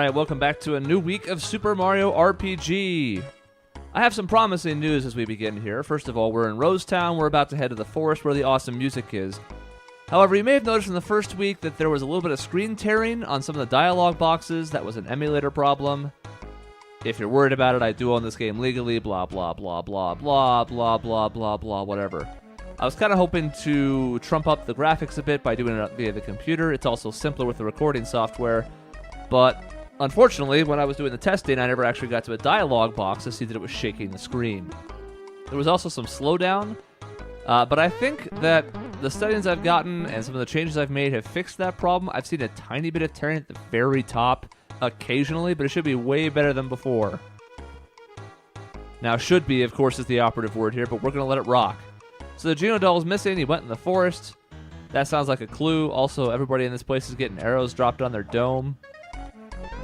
Alright, welcome back to a new week of Super Mario RPG. I have some promising news as we begin here. First of all, we're in Rosetown. We're about to head to the forest where the awesome music is. However, you may have noticed in the first week that there was a little bit of screen tearing on some of the dialogue boxes. That was an emulator problem. If you're worried about it, I do own this game legally, blah, blah, blah, blah, blah, blah, blah, blah, blah, whatever. I was kind of hoping to trump up the graphics a bit by doing it via the computer. It's also simpler with the recording software. But unfortunately, when I was doing the testing, I never actually got to a dialogue box to see that it was shaking the screen. There was also some slowdown, but I think that the settings I've gotten and some of the changes I've made have fixed that problem. I've seen a tiny bit of tearing at the very top occasionally, but it should be way better than before. Now, should be, of course, is the operative word here, but we're going to let it rock. So the Geno doll is missing. He went in the forest. That sounds like a clue. Also, everybody in this place is getting arrows dropped on their dome.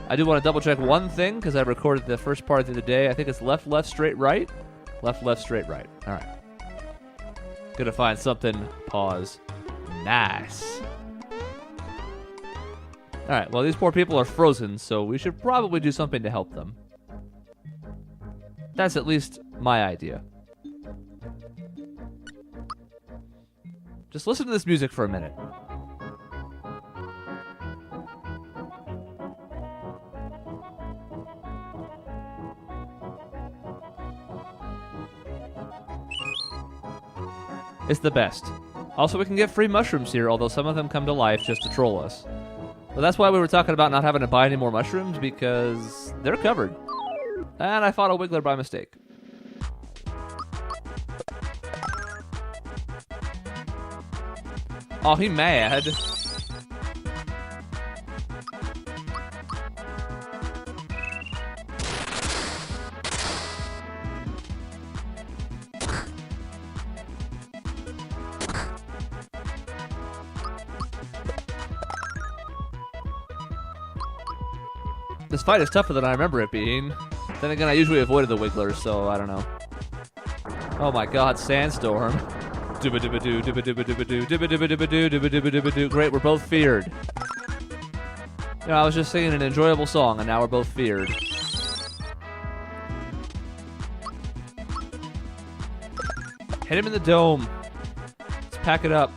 I do want to double check one thing because I recorded the first part the other day. I think it's left, left, straight, right. Left, left, straight, right. All right. Gonna find something. Pause. Nice. All right. Well, these poor people are frozen, so we should probably do something to help them. That's at least my idea. Just listen to this music for a minute. It's the best. Also, we can get free mushrooms here, although some of them come to life just to troll us. But that's why we were talking about not having to buy any more mushrooms, because they're covered. And I fought a Wiggler by mistake. Oh, he mad. This fight is tougher than I remember it being. Then again, I usually avoided the Wigglers, so I don't know. Oh my god, Sandstorm. Great, we're both feared. You know, I was just singing an enjoyable song, and now we're both feared. Hit him in the dome. Let's pack it up.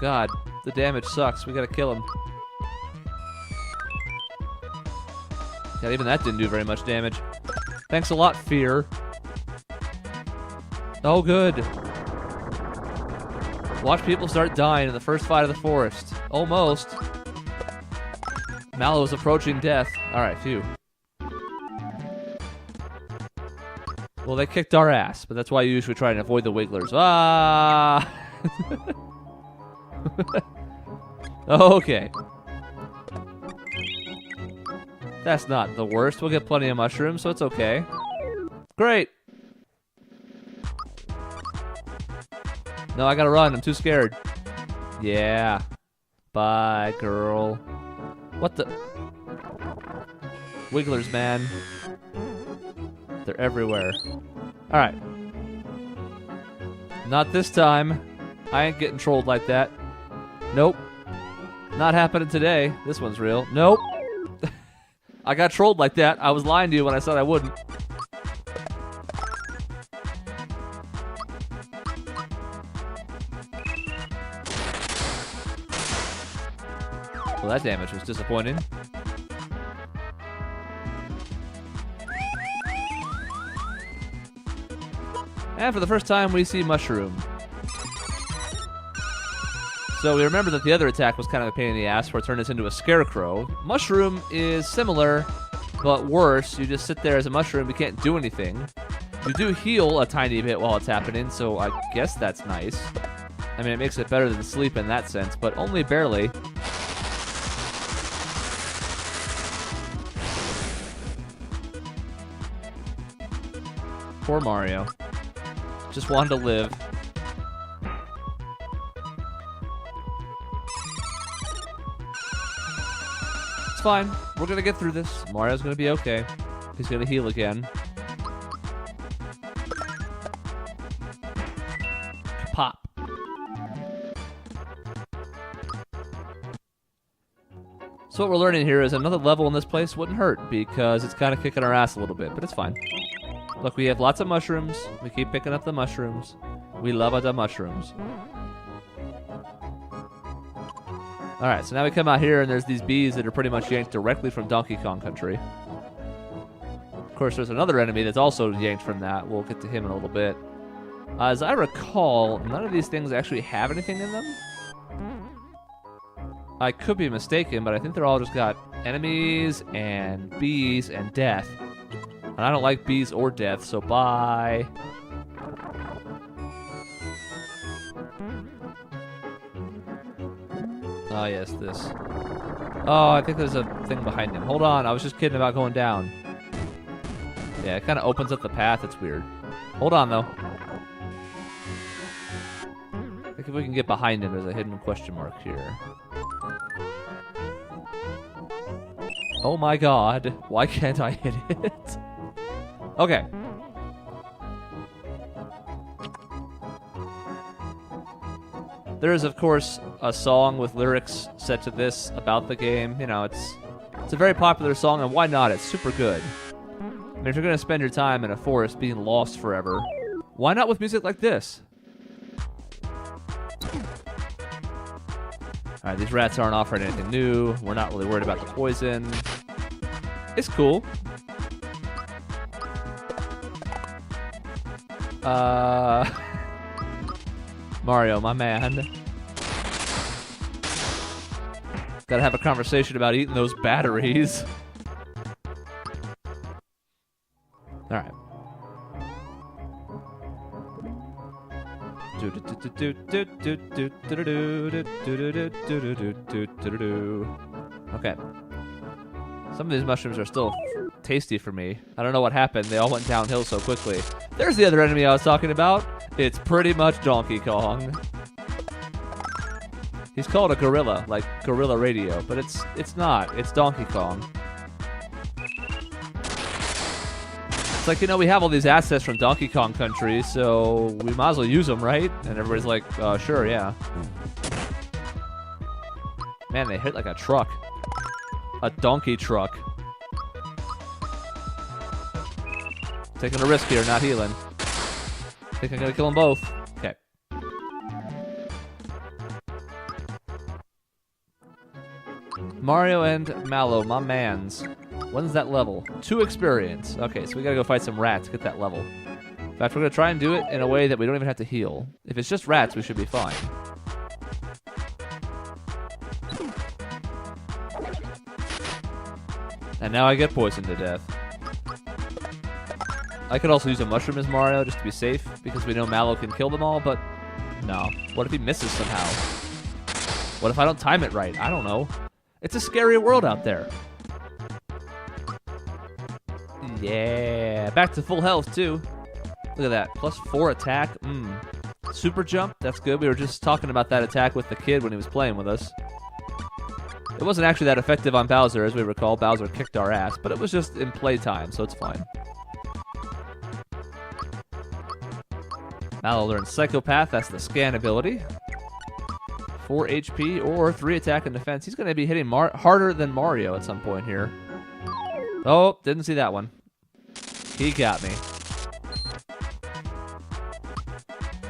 God, the damage sucks. We gotta kill him. God, even that didn't do very much damage. Thanks a lot, Fear. Oh, good. Watch people start dying in the first fight of the forest. Almost. Mallow's approaching death. Alright, phew. Well, they kicked our ass, but that's why you usually try and avoid the Wigglers. Ah! Okay. That's not the worst. We'll get plenty of mushrooms, so it's okay. Great. No, I gotta run. I'm too scared. Yeah. Bye, girl. What the? Wigglers, man. They're everywhere. Alright. Not this time. I ain't getting trolled like that. Nope. Not happening today. This one's real. Nope. I got trolled like that. I was lying to you when I said I wouldn't. Well, that damage was disappointing. And for the first time, we see Mushroom. So we remember that the other attack was kind of a pain in the ass where it turned us into a scarecrow. Mushroom is similar, but worse. You just sit there as a mushroom, you can't do anything. You do heal a tiny bit while it's happening, so I guess that's nice. I mean, it makes it better than sleep in that sense, but only barely. Poor Mario. Just wanted to live. It's fine. We're gonna get through this. Mario's gonna be okay. He's gonna heal again. Pop. So what we're learning here is another level in this place wouldn't hurt because it's kind of kicking our ass a little bit, but it's fine. Look, we have lots of mushrooms. We keep picking up the mushrooms. We love the mushrooms. Alright, so now we come out here and there's these bees that are pretty much yanked directly from Donkey Kong Country. Of course, there's another enemy that's also yanked from that. We'll get to him in a little bit. As I recall, none of these things actually have anything in them. I could be mistaken, but I think they're all just got enemies and bees and death. And I don't like bees or death, so bye. Oh, yes, this. Oh, I think there's a thing behind him. Hold on, I was just kidding about going down. Yeah, it kind of opens up the path. It's weird. Hold on, though. I think if we can get behind him, there's a hidden question mark here. Oh my god. Why can't I hit it? Okay. There is, of course, a song with lyrics set to this about the game. You know, it's a very popular song, and why not? It's super good. I mean, if you're going to spend your time in a forest being lost forever, why not with music like this? Alright, these rats aren't offering anything new. We're not really worried about the poison. It's cool. Mario, my man. Gotta have a conversation about eating those batteries. Alright. Okay. Some of these mushrooms are still tasty for me. I don't know what happened. They all went downhill so quickly. There's the other enemy I was talking about. It's pretty much Donkey Kong. He's called a gorilla, like Gorilla Radio, but it's not. It's Donkey Kong. It's like, you know, we have all these assets from Donkey Kong Country, so we might as well use them, right? And everybody's like, sure, yeah. Man, they hit like a truck. A donkey truck. Taking a risk here, not healing. Think I'm gonna kill them both. Okay. Mario and Mallow, my mans. When's that level? 2 experience. Okay, so we gotta go fight some rats to get that level. In fact, we're gonna try and do it in a way that we don't even have to heal. If it's just rats, we should be fine. And now I get poisoned to death. I could also use a mushroom as Mario just to be safe, because we know Mallow can kill them all, but no. What if he misses somehow? What if I don't time it right? I don't know. It's a scary world out there. Yeah, back to full health too. Look at that, +4 attack. Super jump, that's good. We were just talking about that attack with the kid when he was playing with us. It wasn't actually that effective on Bowser, as we recall. Bowser kicked our ass, but it was just in playtime, so it's fine. Mallow learns Psychopath, that's the scan ability. 4 HP or 3 attack and defense. He's going to be hitting harder than Mario at some point here. Oh, didn't see that one. He got me.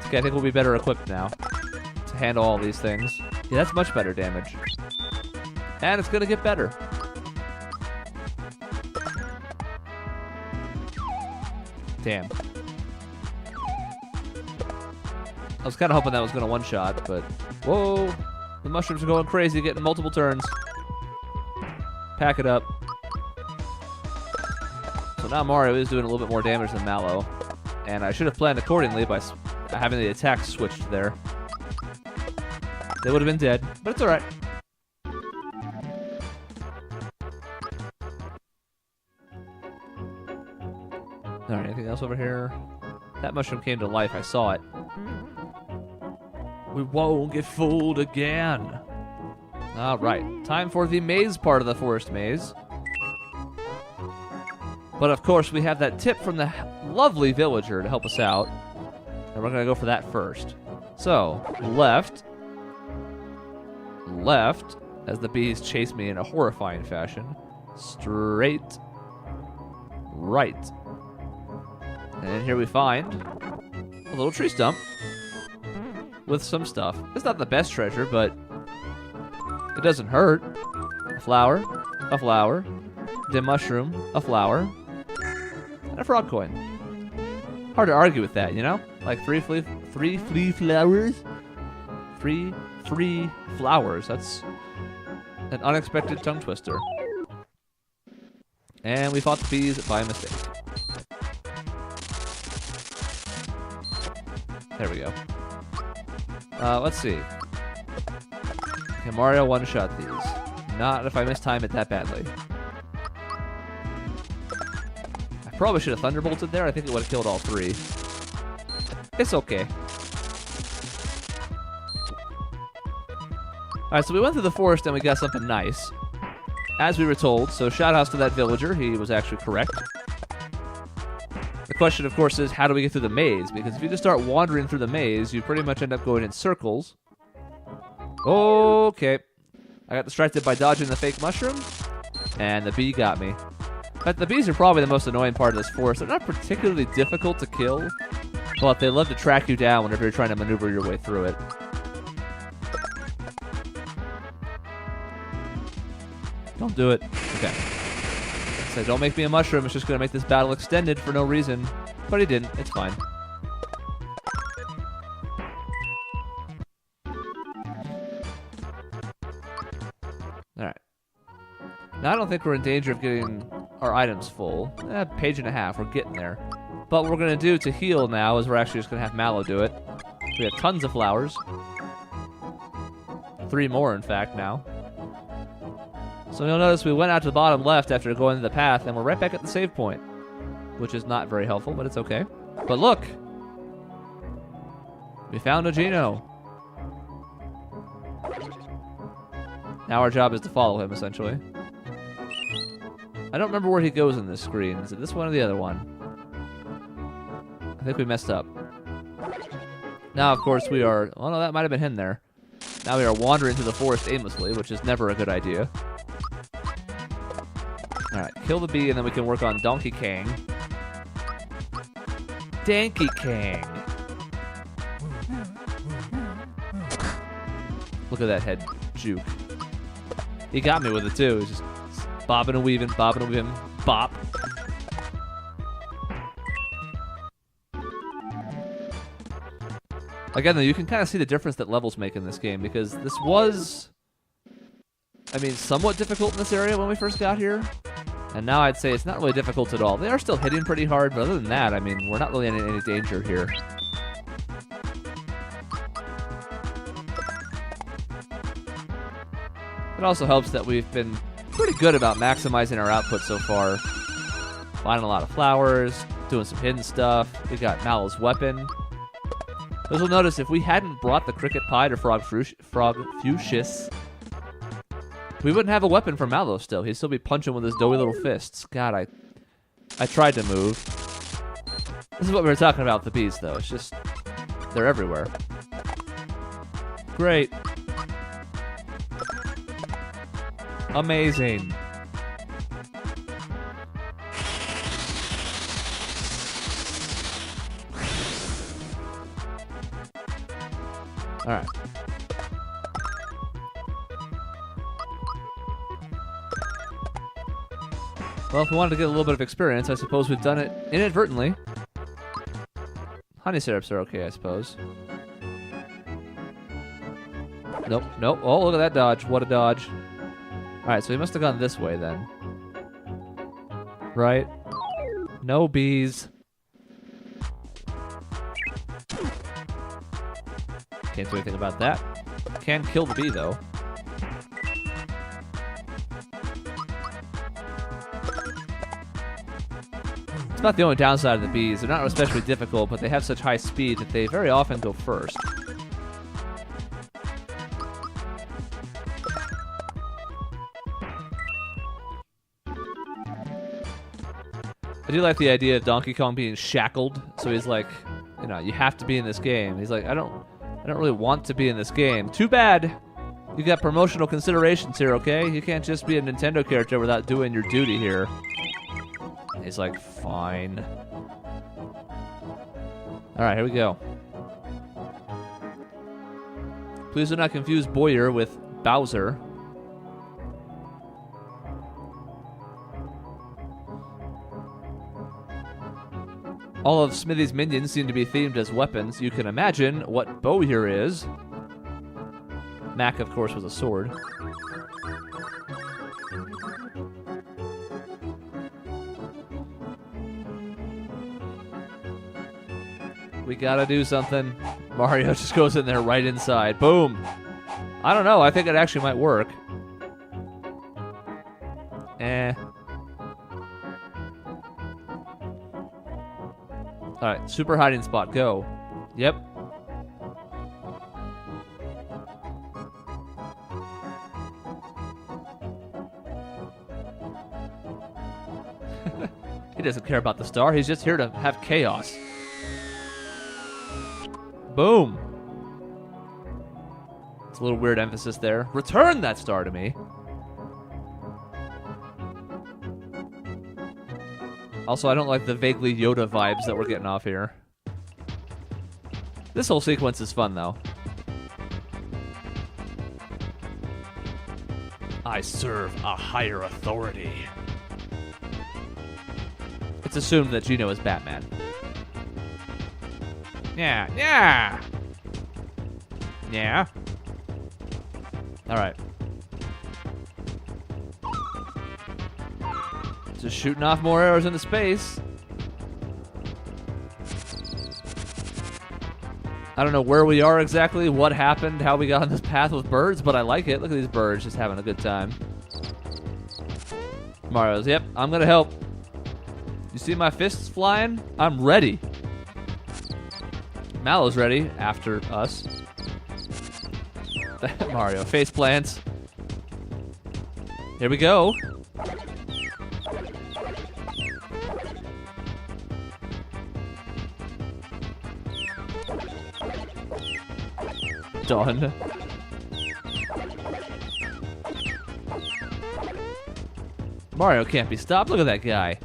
Okay, I think we'll be better equipped now to handle all these things. Yeah, that's much better damage. And it's going to get better. Damn. I was kind of hoping that was going to one-shot, but... Whoa! The mushrooms are going crazy, getting multiple turns. Pack it up. So now Mario is doing a little bit more damage than Mallow. And I should have planned accordingly by having the attack switched there. They would have been dead, but it's alright. Alright, anything else over here? That mushroom came to life, I saw it. We won't get fooled again. Alright, time for the maze part of the forest maze. But of course, we have that tip from the lovely villager to help us out. And we're going to go for that first. So, left. Left. as the bees chase me in a horrifying fashion. Straight right. And here we find a little tree stump with some stuff. It's not the best treasure, but it doesn't hurt. A flower, dim mushroom, a flower, and a frog coin. Hard to argue with that, you know? Like three free flowers? Free flowers. That's an unexpected tongue twister. And we fought the bees by mistake. There we go. Let's see. Can Mario one-shot these? Not if I mistime it that badly. I probably should have thunderbolted there. I think it would have killed all three. It's okay. Alright, so we went through the forest and we got something nice. As we were told, so shout-outs to that villager. He was actually correct. The question, of course, is how do we get through the maze? Because if you just start wandering through the maze, you pretty much end up going in circles. Okay. I got distracted by dodging the fake mushroom, and the bee got me. But the bees are probably the most annoying part of this forest. They're not particularly difficult to kill, but they love to track you down whenever you're trying to maneuver your way through it. Don't do it. Okay. So don't make me a mushroom. It's just going to make this battle extended for no reason. But he didn't. It's fine. Alright. Now I don't think we're in danger of getting our items full. Page and a half. We're getting there. But what we're going to do to heal now is we're actually just going to have Mallow do it. We have tons of flowers. 3 more, in fact, now. So you'll notice we went out to the bottom left after going to the path, and we're right back at the save point. Which is not very helpful, but it's okay. But look! We found a Geno. Now our job is to follow him, essentially. I don't remember where he goes in this screen. Is it this one or the other one? I think we messed up. Now, of course, we are... Oh, no, that might have been him there. Now we are wandering through the forest aimlessly, which is never a good idea. Alright, kill the bee, and then we can work on Donkey Kong. Donkey Kong! Look at that head juke. He got me with it, too. He's just bobbing and weaving, bop. Again, though, you can kind of see the difference that levels make in this game, because this was, I mean, somewhat difficult in this area when we first got here. And now I'd say it's not really difficult at all. They are still hitting pretty hard, but other than that, I mean, we're not really in any danger here. It also helps that we've been pretty good about maximizing our output so far. Finding a lot of flowers, doing some hidden stuff. We got Mallow's weapon. As you'll notice, if we hadn't brought the cricket pie to Frog Fuchsius, we wouldn't have a weapon for Mallow still. He'd still be punching with his doughy little fists. God, I tried to move. This is what we were talking about with the bees, though. It's just, they're everywhere. Great. Amazing. Alright. Well, if we wanted to get a little bit of experience, I suppose we've done it inadvertently. Honey syrups are okay, I suppose. Nope, nope. Oh, look at that dodge. What a dodge. Alright, so he must have gone this way then. Right? No bees. Can't do anything about that. Can kill the bee, though. It's not the only downside of the bees. They're not especially difficult, but they have such high speed that they very often go first. I do like the idea of Donkey Kong being shackled, so he's like, you know, you have to be in this game. He's like, I don't really want to be in this game. Too bad. You got promotional considerations here, okay? You can't just be a Nintendo character without doing your duty here. And he's like, fine. Alright, here we go. Please do not confuse Bowyer with Bowser. All of Smithy's minions seem to be themed as weapons. You can imagine what Bowyer is. Mac, of course, was a sword. We gotta do something. Mario just goes in there right inside. Boom! I don't know. I think it actually might work. Alright, super hiding spot. Go. Yep. He doesn't care about the star. He's just here to have chaos. Boom. It's a little weird emphasis there. Return that star to me. Also, I don't like the vaguely Yoda vibes that we're getting off here. This whole sequence is fun, though. I serve a higher authority. It's assumed that Gino is Batman. Yeah, yeah! Yeah. Alright. Just shooting off more arrows into space. I don't know where we are exactly, what happened, how we got on this path with birds, but I like it. Look at these birds just having a good time. Mario's, yep, I'm gonna help. You see my fists flying? I'm ready. Mallow's ready after us. Mario, face plants. Here we go. Done. Mario can't be stopped. Look at that guy.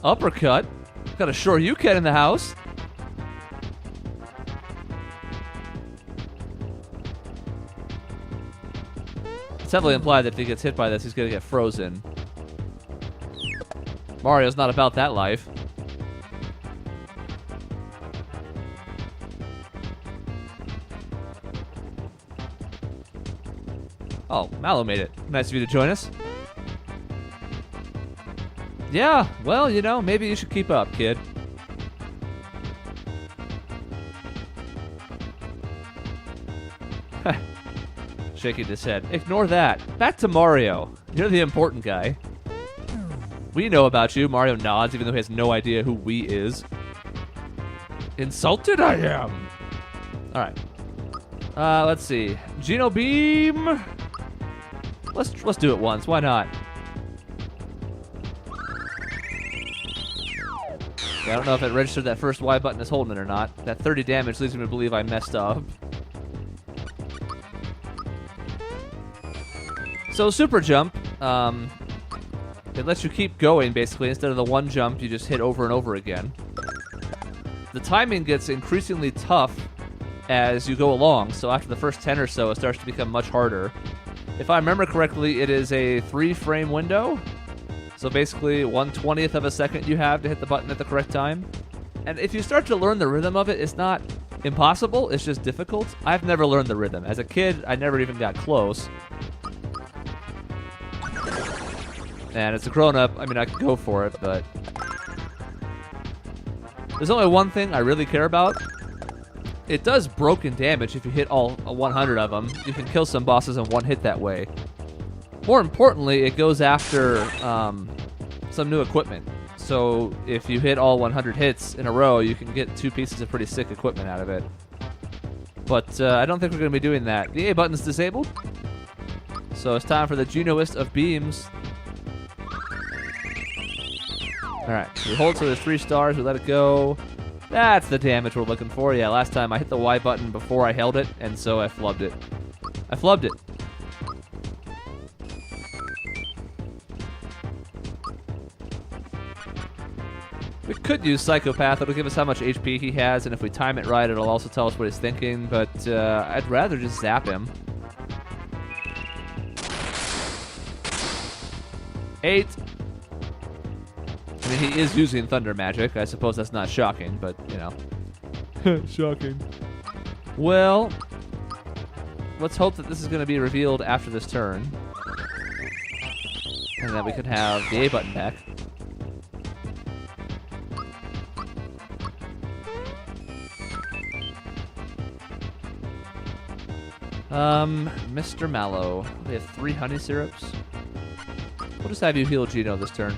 Uppercut. Got a Shoryuken in the house. It's heavily implied that if he gets hit by this, he's gonna get frozen. Mario's not about that life. Oh, Mallow made it. Nice of you to join us. Yeah, well, you know, maybe you should keep up, kid. Shaking his head. Ignore that. Back to Mario. You're the important guy. We know about you. Mario nods, even though he has no idea who we is. Insulted I am. All right. Let's see. Geno Beam. Let's do it once. Why not? Yeah, I don't know if it registered that first Y button is holding it or not. That 30 damage leads me to believe I messed up. So super jump. It lets you keep going, basically. Instead of the one jump, you just hit over and over again. The timing gets increasingly tough as you go along, so after the first 10 or so, it starts to become much harder. If I remember correctly, it is a 3-frame window. So basically, 1/20th of a second you have to hit the button at the correct time. And if you start to learn the rhythm of it, it's not impossible, it's just difficult. I've never learned the rhythm. As a kid, I never even got close. And as a grown-up, I mean, I could go for it, but there's only one thing I really care about. It does broken damage if you hit all 100 of them. You can kill some bosses in one hit that way. More importantly, it goes after some new equipment. So if you hit all 100 hits in a row, you can get 2 pieces of pretty sick equipment out of it. But I don't think we're going to be doing that. The A button's disabled. So it's time for the Genoist of Beams. Alright, so we hold till there's 3 stars, we let it go. That's the damage we're looking for. Yeah, last time I hit the Y button before I held it, and so I flubbed it. I flubbed it. We could use Psychopath. It'll give us how much HP he has, and if we time it right, it'll also tell us what he's thinking, but I'd rather just zap him. 8. I mean, he is using thunder magic. I suppose that's not shocking, but, you know. Shocking. Well, let's hope that this is going to be revealed after this turn. And that we can have the A button back. Mr. Mallow. We have 3 honey syrups. We'll just have you heal Gino this turn.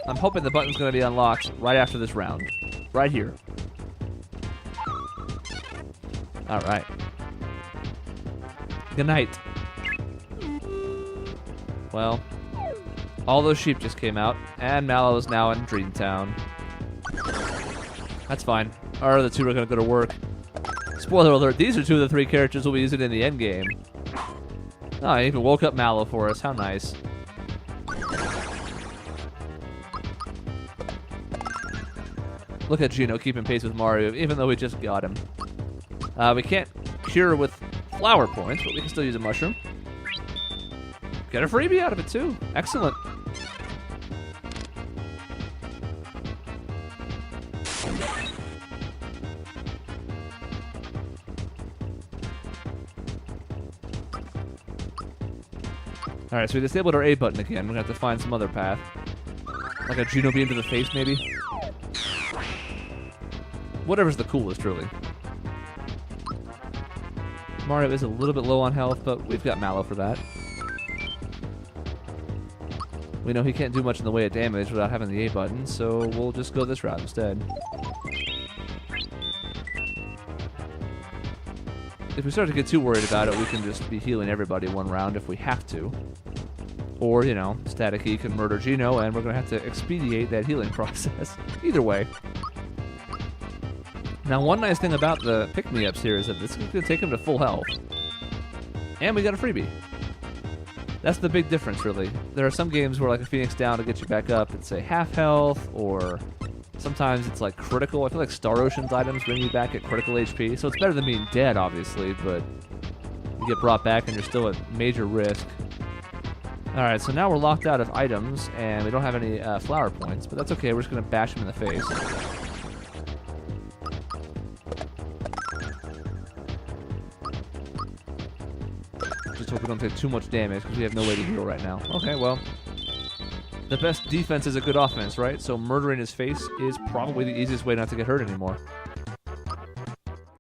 I'm hoping the button's going to be unlocked right after this round. Right here. Alright. Good night. Well, all those sheep just came out, and Mallow is now in Dreamtown. That's fine. Our other 2 are going to go to work. Spoiler alert, these are 2 of the 3 characters we'll be using in the endgame. Oh, I even woke up Mallow for us. How nice. Look at Gino keeping pace with Mario, even though we just got him. We can't cure with flower points, but we can still use a mushroom. Get a freebie out of it, too. Excellent. Alright, so we disabled our A button again. We're going to have to find some other path. Like a Gino beam to the face, maybe? Whatever's the coolest, really. Mario is a little bit low on health, but we've got Mallow for that. We know he can't do much in the way of damage without having the A button, so we'll just go this route instead. If we start to get too worried about it, we can just be healing everybody 1 round if we have to. Or, you know, Static E can murder Gino, and we're going to have to expedite that healing process. Either way. Now, one nice thing about the pick-me-ups here is that this is going to take him to full health. And we got a freebie. That's the big difference, really. There are some games where, like, a Phoenix Down to get you back up, it's, say, half health, or sometimes it's, like, critical. I feel like Star Ocean's items bring you back at critical HP, so it's better than being dead, obviously, but you get brought back and you're still at major risk. Alright, so now we're locked out of items, and we don't have any flower points, but that's okay. We're just going to bash him in the face. Just hope we don't take too much damage, because we have no way to heal right now. Okay, well, the best defense is a good offense, right? So murdering his face is probably the easiest way not to get hurt anymore.